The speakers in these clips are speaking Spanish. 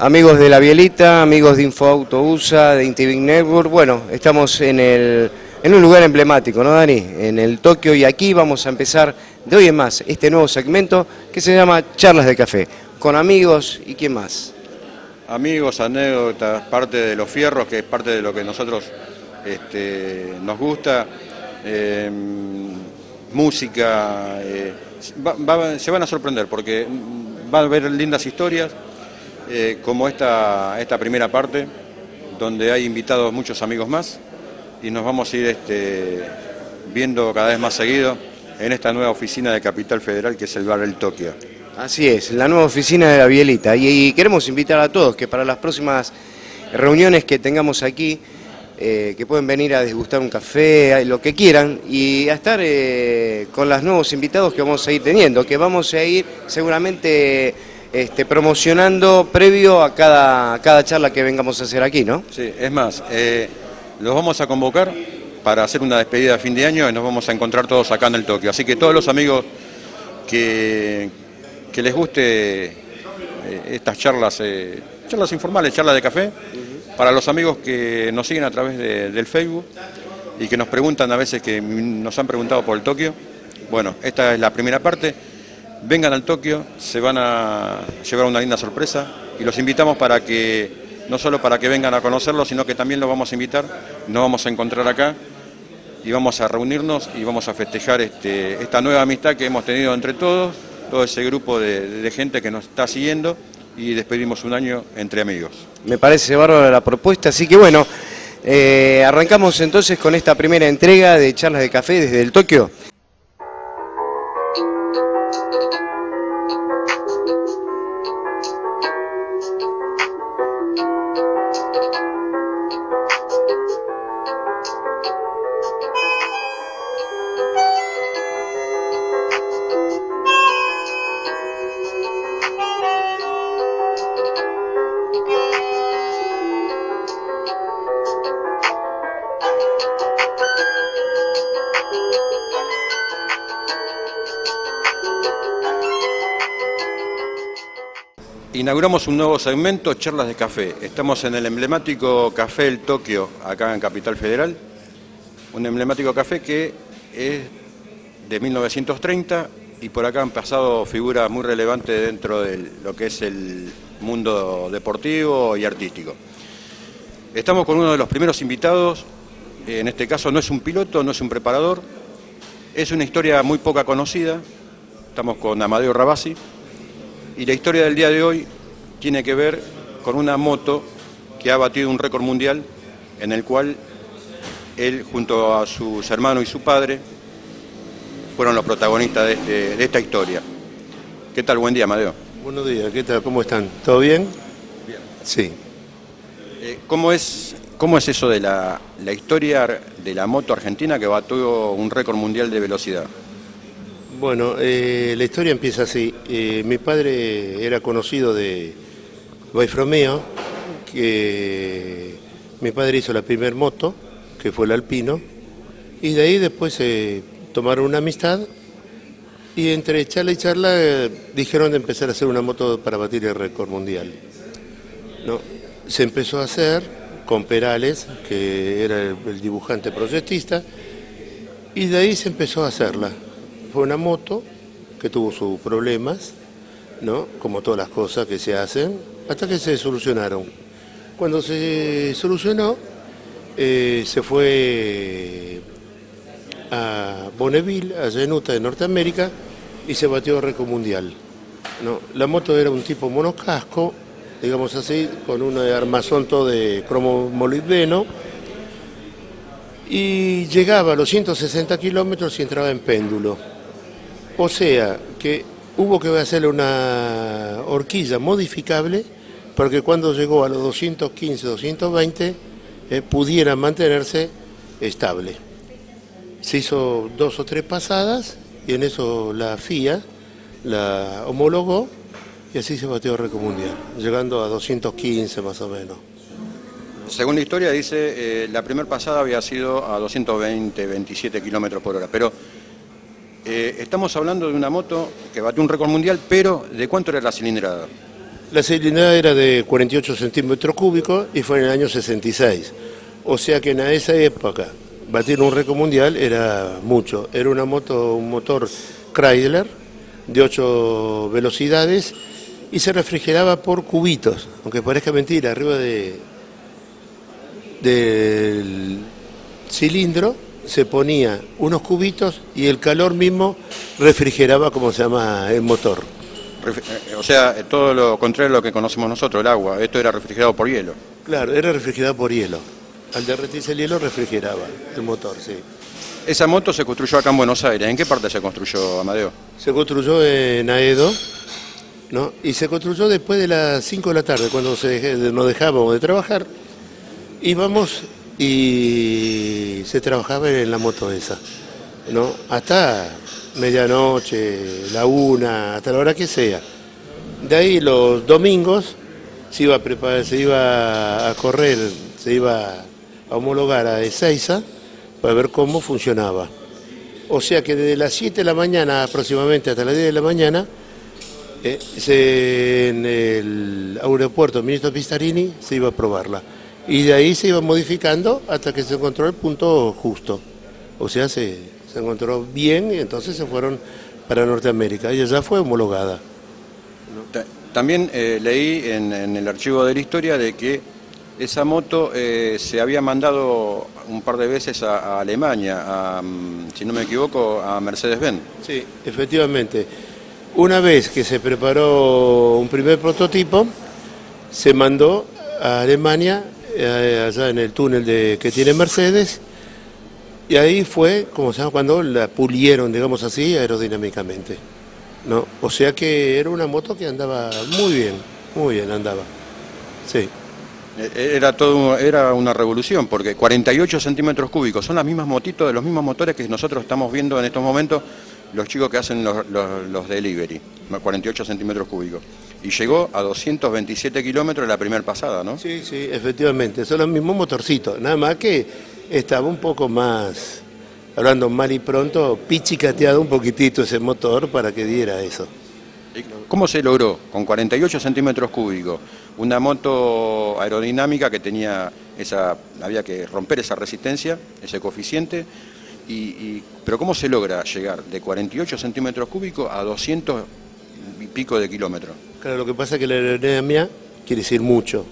Amigos de La Bielita, amigos de InfoAuto USA, de Intivic Network, bueno, estamos en un lugar emblemático, ¿no, Dani? En el Tokio, y aquí vamos a empezar de hoy en más este nuevo segmento que se llama Charlas de Café, con amigos y quién más. Amigos, anécdotas, parte de los fierros, que es parte de lo que nosotros nos gusta, música, se van a sorprender porque va a haber lindas historias, como esta primera parte, donde hay invitados muchos amigos más, y nos vamos a ir viendo cada vez más seguido en esta nueva oficina de Capital Federal, que es el Bar El Tokio. Así es, la nueva oficina de La Bielita, y queremos invitar a todos que para las próximas reuniones que tengamos aquí, que pueden venir a degustar un café, lo que quieran, y a estar con los nuevos invitados que vamos a ir teniendo, que vamos a ir seguramente promocionando previo a cada charla que vengamos a hacer aquí, ¿no? Sí, es más, los vamos a convocar para hacer una despedida de fin de año y nos vamos a encontrar todos acá en el Tokio. Así que todos los amigos que les guste estas charlas informales, charlas de café, para los amigos que nos siguen a través del Facebook y que nos preguntan a veces, que nos han preguntado por el Tokio, bueno, esta es la primera parte. Vengan al Tokio, se van a llevar una linda sorpresa y los invitamos para que, no solo para que vengan a conocerlo, sino que también los vamos a invitar, nos vamos a encontrar acá y vamos a reunirnos y vamos a festejar esta nueva amistad que hemos tenido entre todos, todo ese grupo de gente que nos está siguiendo, y despedimos un año entre amigos. Me parece bárbara la propuesta, así que bueno, arrancamos entonces con esta primera entrega de Charlas de Café desde el Tokio. Inauguramos un nuevo segmento, Charlas de Café. Estamos en el emblemático Café El Tokio, acá en Capital Federal. Un emblemático café que es de 1930 y por acá han pasado figuras muy relevantes dentro de lo que es el mundo deportivo y artístico. Estamos con uno de los primeros invitados, en este caso no es un piloto, no es un preparador, es una historia muy poca conocida. Estamos con Amadeo Rabasi. Y la historia del día de hoy tiene que ver con una moto que ha batido un récord mundial, en el cual él, junto a sus hermanos y su padre, fueron los protagonistas de esta historia. ¿Qué tal? Buen día, Amadeo. Buenos días, ¿qué tal? ¿Cómo están? ¿Todo bien? Bien. Sí. ¿Cómo es eso de la historia de la moto argentina que batió un récord mundial de velocidad? Bueno, la historia empieza así. Mi padre era conocido de Baifromeo, que mi padre hizo la primer moto, que fue el Alpino, y de ahí después tomaron una amistad, y entre charla y charla dijeron de empezar a hacer una moto para batir el récord mundial, ¿no? Se empezó a hacer con Perales, que era el dibujante proyectista, y de ahí se empezó a hacerla. Fue una moto que tuvo sus problemas, ¿no? Como todas las cosas que se hacen, hasta que se solucionaron. Cuando se solucionó, se fue a Bonneville, allá en Utah, de Norteamérica, y se batió récord mundial, ¿no? La moto era un tipo monocasco, digamos así, con un armazón todo de cromo molibdeno, y llegaba a los 160 kilómetros y entraba en péndulo. O sea, que hubo que hacerle una horquilla modificable para que cuando llegó a los 215, 220, pudiera mantenerse estable. Se hizo 2 o 3 pasadas y en eso la FIA la homologó y así se batió el récord mundial, llegando a 215 más o menos. Según la historia dice, la primera pasada había sido a 220, 27 kilómetros por hora, pero estamos hablando de una moto que batió un récord mundial, pero ¿de cuánto era la cilindrada? La cilindrada era de 48 centímetros cúbicos y fue en el año 66. O sea que en esa época batir un récord mundial era mucho. Era un motor Chrysler de 8 velocidades y se refrigeraba por cubitos, aunque parezca mentira, arriba del cilindro se ponía unos cubitos y el calor mismo refrigeraba, como se llama, el motor. O sea, todo lo contrario a lo que conocemos nosotros, el agua. Esto era refrigerado por hielo. Claro, era refrigerado por hielo. Al derretirse el hielo refrigeraba el motor, sí. Esa moto se construyó acá en Buenos Aires. ¿En qué parte se construyó, Amadeo? Se construyó en Aedo, ¿no? Y se construyó después de las 5 de la tarde, cuando nos dejábamos de trabajar, íbamos y se trabajaba en la moto esa, ¿no? Hasta medianoche, la 1, hasta la hora que sea. De ahí los domingos se iba a preparar, se iba a correr, se iba a homologar a Ezeiza para ver cómo funcionaba. O sea que desde las 7 de la mañana aproximadamente hasta las 10 de la mañana, en el aeropuerto Ministro Pistarini se iba a probarla. Y de ahí se iba modificando hasta que se encontró el punto justo. O sea, se encontró bien y entonces se fueron para Norteamérica. Y ya fue homologada. También leí en el archivo de la historia de que esa moto se había mandado un par de veces a Alemania, si no me equivoco, a Mercedes-Benz. Sí, efectivamente. Una vez que se preparó un primer prototipo, se mandó a Alemania, allá en el túnel que tiene Mercedes, y ahí fue, como se llama, cuando la pulieron, digamos así, aerodinámicamente, ¿no? O sea que era una moto que andaba muy bien andaba, sí. Era una revolución, porque 48 centímetros cúbicos, son las mismas motitos de los mismos motores que nosotros estamos viendo en estos momentos, los chicos que hacen los delivery, 48 centímetros cúbicos. Y llegó a 227 kilómetros la primera pasada, ¿no? Sí, sí, efectivamente, son los mismos motorcitos, nada más que estaba un poco más, hablando mal y pronto, pichicateado un poquitito ese motor para que diera eso. ¿Cómo se logró con 48 centímetros cúbicos? Una moto aerodinámica que había que romper esa resistencia, ese coeficiente, pero ¿cómo se logra llegar de 48 centímetros cúbicos a 200 y pico de kilómetros? Claro, lo que pasa es que la aerodinámica quiere decir mucho.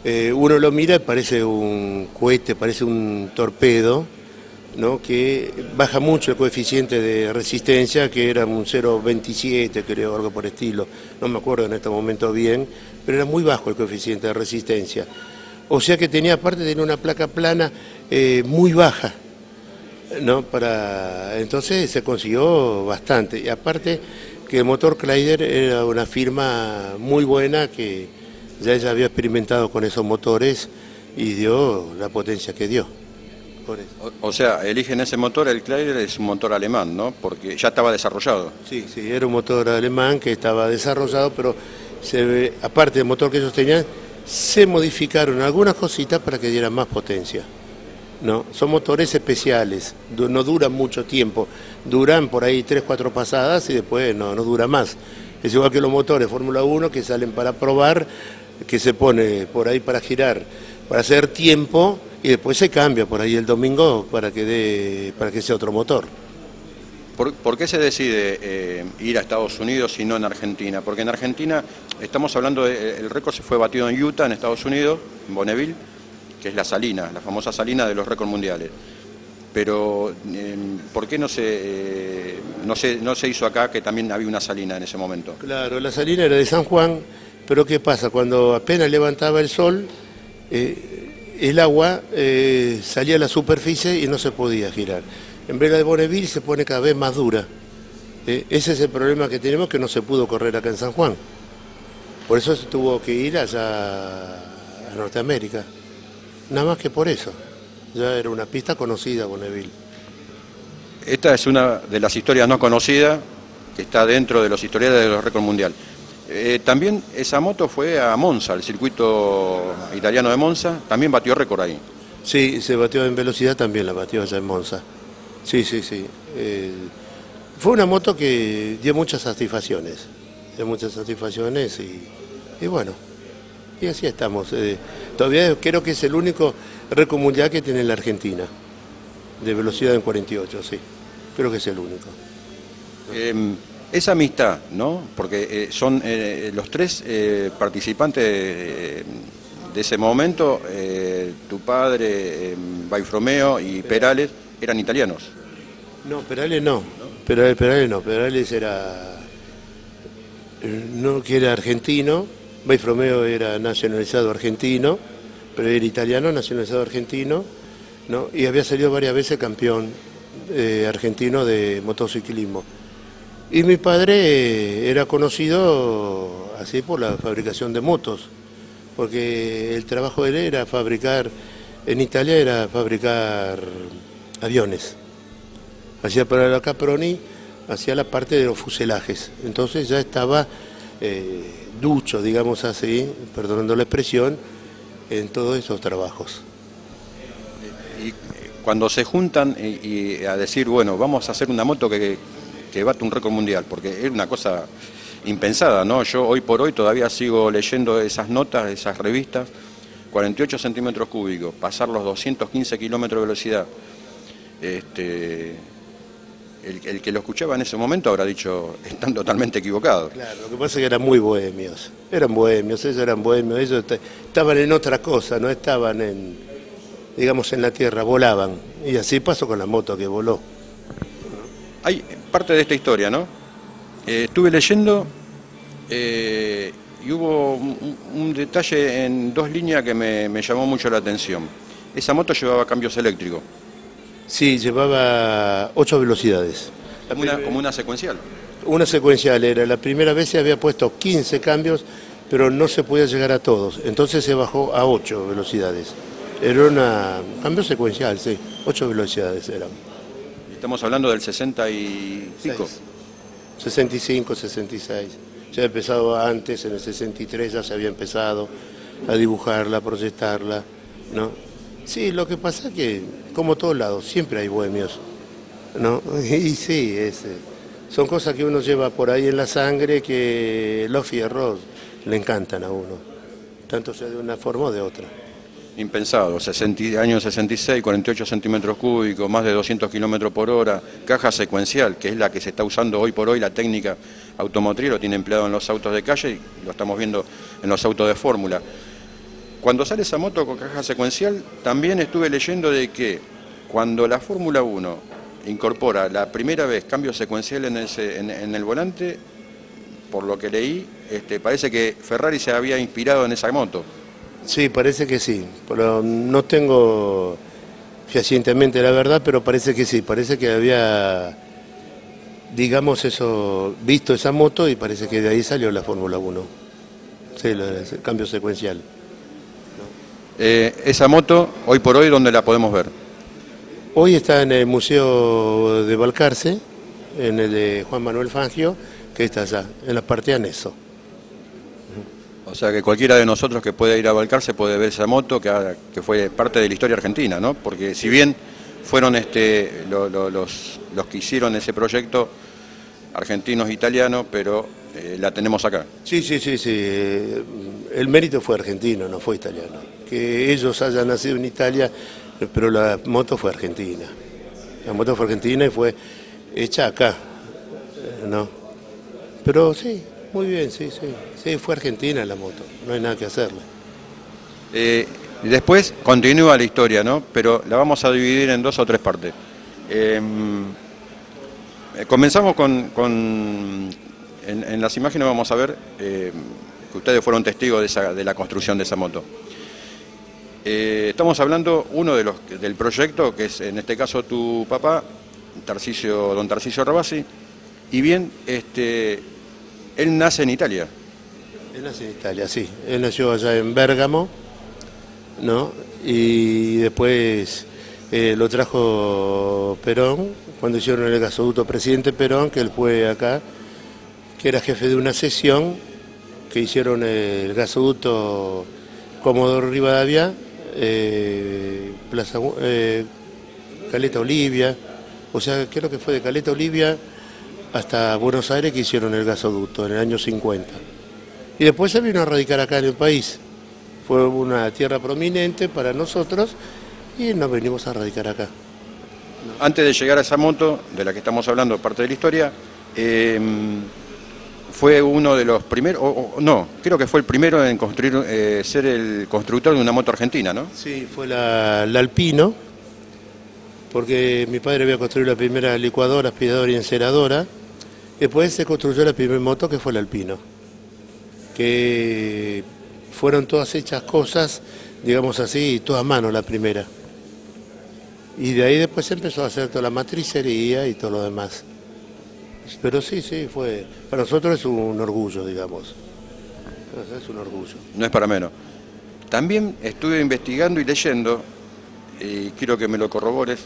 Uno lo mira y parece un cohete, parece un torpedo, ¿no? Que baja mucho el coeficiente de resistencia, que era un 0,27 creo, algo por estilo, no me acuerdo en este momento bien, pero era muy bajo el coeficiente de resistencia. O sea que aparte tenía una placa plana muy baja, ¿no? Entonces se consiguió bastante, y aparte que el motor Chrysler era una firma muy buena que ya ella había experimentado con esos motores y dio la potencia que dio. O sea, eligen ese motor, el Chrysler es un motor alemán, ¿no? Porque ya estaba desarrollado. Sí, era un motor alemán que estaba desarrollado, pero aparte del motor que ellos tenían, se modificaron algunas cositas para que dieran más potencia, ¿no? Son motores especiales, no duran mucho tiempo, duran por ahí 3-4 pasadas y después no dura más. Es igual que los motores Fórmula 1 que salen para probar, que se pone por ahí para girar, para hacer tiempo, y después se cambia por ahí el domingo para que sea otro motor. ¿Por qué se decide ir a Estados Unidos y no en Argentina? Porque en Argentina estamos hablando el récord se fue batido en Utah, en Estados Unidos, en Bonneville, que es la famosa salina de los récords mundiales. Pero ¿por qué no se hizo acá, que también había una salina en ese momento? Claro, la salina era de San Juan, pero ¿qué pasa? Cuando apenas levantaba el sol, el agua salía a la superficie y no se podía girar. En vez de Bonneville se pone cada vez más dura. Ese es el problema que tenemos, que no se pudo correr acá en San Juan. Por eso se tuvo que ir allá a Norteamérica. Nada más que por eso. Ya era una pista conocida, Bonneville. Esta es una de las historias no conocidas que está dentro de los historiales de los récords mundiales. También esa moto fue a Monza, el circuito italiano de Monza, también batió récord ahí. Sí, se batió en velocidad, también la batió allá en Monza. Sí. Fue una moto que dio muchas satisfacciones Y bueno, y así estamos. Todavía creo que es el único récord mundial que tiene la Argentina, de velocidad en 48, sí. Creo que es el único. Esa amistad, ¿no? Porque son los tres participantes de ese momento, tu padre, Baifromeo y Perales, eran italianos. No, Perales no. Perales no. Perales era... no, que era argentino. Baifromeo era nacionalizado argentino, pero era italiano, nacionalizado argentino, ¿no? Y había salido varias veces campeón argentino de motociclismo. Y mi padre era conocido así por la fabricación de motos, porque el trabajo de él era fabricar, en Italia era fabricar aviones. Hacía para la Caproni, hacía la parte de los fuselajes, entonces ya estaba ducho, digamos así, perdonando la expresión, en todos esos trabajos. Y cuando se juntan y a decir, bueno, vamos a hacer una moto que bate un récord mundial, porque es una cosa impensada, ¿no? Yo hoy por hoy todavía sigo leyendo esas notas, esas revistas, 48 centímetros cúbicos, pasar los 215 kilómetros de velocidad. El que lo escuchaba en ese momento habrá dicho, están totalmente equivocados. Claro, lo que pasa es que eran muy bohemios, ellos eran bohemios, ellos estaban en otra cosa, no estaban en, digamos, en la tierra, volaban, y así pasó con la moto que voló. Hay parte de esta historia, ¿no? Estuve leyendo y hubo un detalle en dos líneas que me llamó mucho la atención. Esa moto llevaba cambios eléctricos. Sí, llevaba 8 velocidades. Como una secuencial. Una secuencial era, la primera vez se había puesto 15 cambios, pero no se podía llegar a todos, entonces se bajó a 8 velocidades. Era un cambio secuencial, sí, 8 velocidades eran. Estamos hablando del 60 y pico. 65, 66. Ya había empezado antes, en el 63 ya se había empezado a dibujarla, a proyectarla, ¿no? Sí, lo que pasa es que, como todos lados, siempre hay bohemios, ¿no? Y sí, son cosas que uno lleva por ahí en la sangre, que los fierros le encantan a uno, tanto sea de una forma o de otra. Impensado, año 66, 48 centímetros cúbicos, más de 200 kilómetros por hora, caja secuencial, que es la que se está usando hoy por hoy, la técnica automotriz, lo tiene empleado en los autos de calle y lo estamos viendo en los autos de fórmula. Cuando sale esa moto con caja secuencial, también estuve leyendo de que cuando la Fórmula 1 incorpora la primera vez cambio secuencial en el volante, por lo que leí, parece que Ferrari se había inspirado en esa moto. Sí, parece que sí, pero no tengo fehacientemente la verdad, pero parece que sí, parece que había, digamos eso, visto esa moto y parece que de ahí salió la Fórmula 1, sí, el cambio secuencial. Esa moto, hoy por hoy, ¿dónde la podemos ver? Hoy está en el Museo de Balcarce, en el de Juan Manuel Fangio, que está allá, en la parte anexo. O sea que cualquiera de nosotros que pueda ir a Balcarce puede ver esa moto que fue parte de la historia argentina, ¿no? Porque si bien fueron los que hicieron ese proyecto, argentinos e italianos, pero la tenemos acá. Sí. El mérito fue argentino, no fue italiano. Que ellos hayan nacido en Italia, pero la moto fue argentina. La moto fue argentina y fue hecha acá, ¿no? Pero sí, muy bien, sí, fue argentina la moto, no hay nada que hacerle. Después continúa la historia, ¿no? Pero la vamos a dividir en 2 o 3 partes. Comenzamos en las imágenes vamos a ver que ustedes fueron testigos de la construcción de esa moto. Estamos hablando del proyecto, que es en este caso tu papá, don Tarcisio Rabasi, y bien, él nace en Italia. Él nace en Italia, sí. Él nació allá en Bérgamo, ¿no? Y después lo trajo Perón, cuando hicieron el gasoducto, presidente Perón, que él fue acá, que era jefe de una sesión, que hicieron el gasoducto Comodoro Rivadavia, Caleta Olivia, o sea, creo que fue de Caleta Olivia hasta Buenos Aires que hicieron el gasoducto en el año 50. y después se vino a radicar acá en el país. Fue una tierra prominente para nosotros y nos venimos a radicar acá. Antes de llegar a esa moto, de la que estamos hablando, parte de la historia, fue uno de los primeros, no, creo que fue el primero en construir, ser el constructor de una moto argentina, ¿no? Sí, fue la Alpino, porque mi padre había construido la primera licuadora, aspiradora y enceradora. Después se construyó la primera moto, que fue el Alpino, que fueron todas hechas cosas, digamos así, toda a mano la primera. Y de ahí después se empezó a hacer toda la matricería y todo lo demás. Pero sí, fue, para nosotros es un orgullo, digamos. Es un orgullo. No es para menos. También estuve investigando y leyendo, y quiero que me lo corrobores,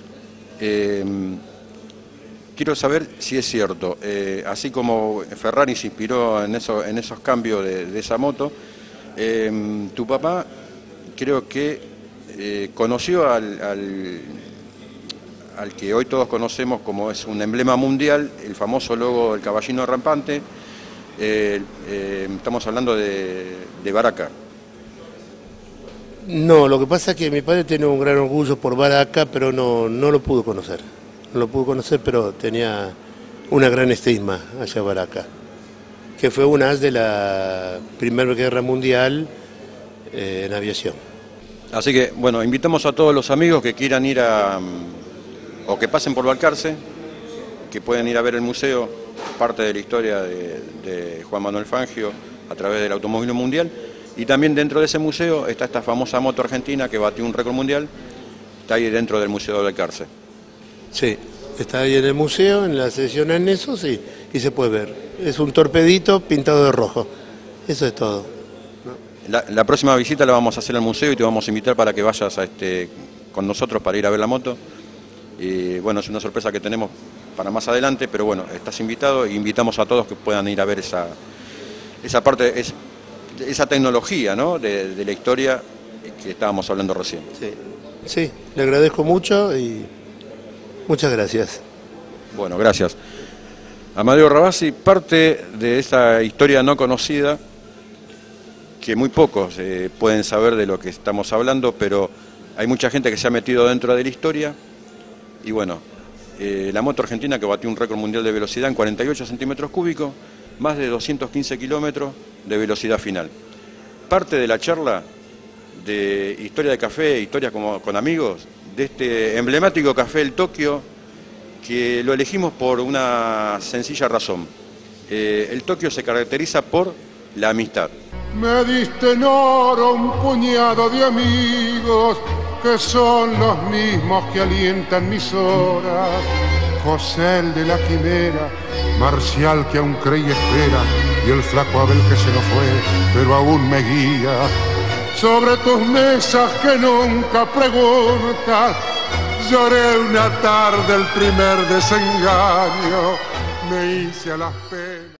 quiero saber si es cierto, así como Ferrari se inspiró en esos cambios de esa moto, tu papá creo que conoció al que hoy todos conocemos como es un emblema mundial, el famoso logo del caballino rampante. Estamos hablando de Baraka. No, lo que pasa es que mi padre tiene un gran orgullo por Baraka, pero no lo pudo conocer. No lo pudo conocer, pero tenía una gran estima hacia Baraka, que fue una as de la Primera Guerra Mundial en aviación. Así que, bueno, invitamos a todos los amigos que quieran ir o que pasen por Balcarce, que pueden ir a ver el museo, parte de la historia de Juan Manuel Fangio a través del automóvil mundial, y también dentro de ese museo está esta famosa moto argentina que batió un récord mundial, está ahí dentro del Museo de Balcarce. Sí, está ahí en el museo, en la sección anexos, sí, y se puede ver. Es un torpedito pintado de rojo, eso es todo. La próxima visita la vamos a hacer al museo y te vamos a invitar para que vayas con nosotros para ir a ver la moto. Y bueno, es una sorpresa que tenemos para más adelante, pero bueno, estás invitado e invitamos a todos que puedan ir a ver esa parte, esa tecnología, ¿no?, de la historia que estábamos hablando recién. Sí, le agradezco mucho y muchas gracias. Bueno, gracias. Amadeo Rabasi, parte de esa historia no conocida, que muy pocos pueden saber de lo que estamos hablando, pero hay mucha gente que se ha metido dentro de la historia. Y bueno, la moto argentina que batió un récord mundial de velocidad en 48 centímetros cúbicos, más de 215 kilómetros de velocidad final. Parte de la charla de Historia de Café, Historias con amigos, de este emblemático café El Tokio, que lo elegimos por una sencilla razón. El Tokio se caracteriza por la amistad. Me diste en oro un puñado de amigos que son los mismos que alientan mis horas. José el de la quimera, Marcial que aún cree y espera, y el flaco Abel que se nos fue, pero aún me guía. Sobre tus mesas que nunca preguntas, lloré una tarde el primer desengaño, me hice a las penas.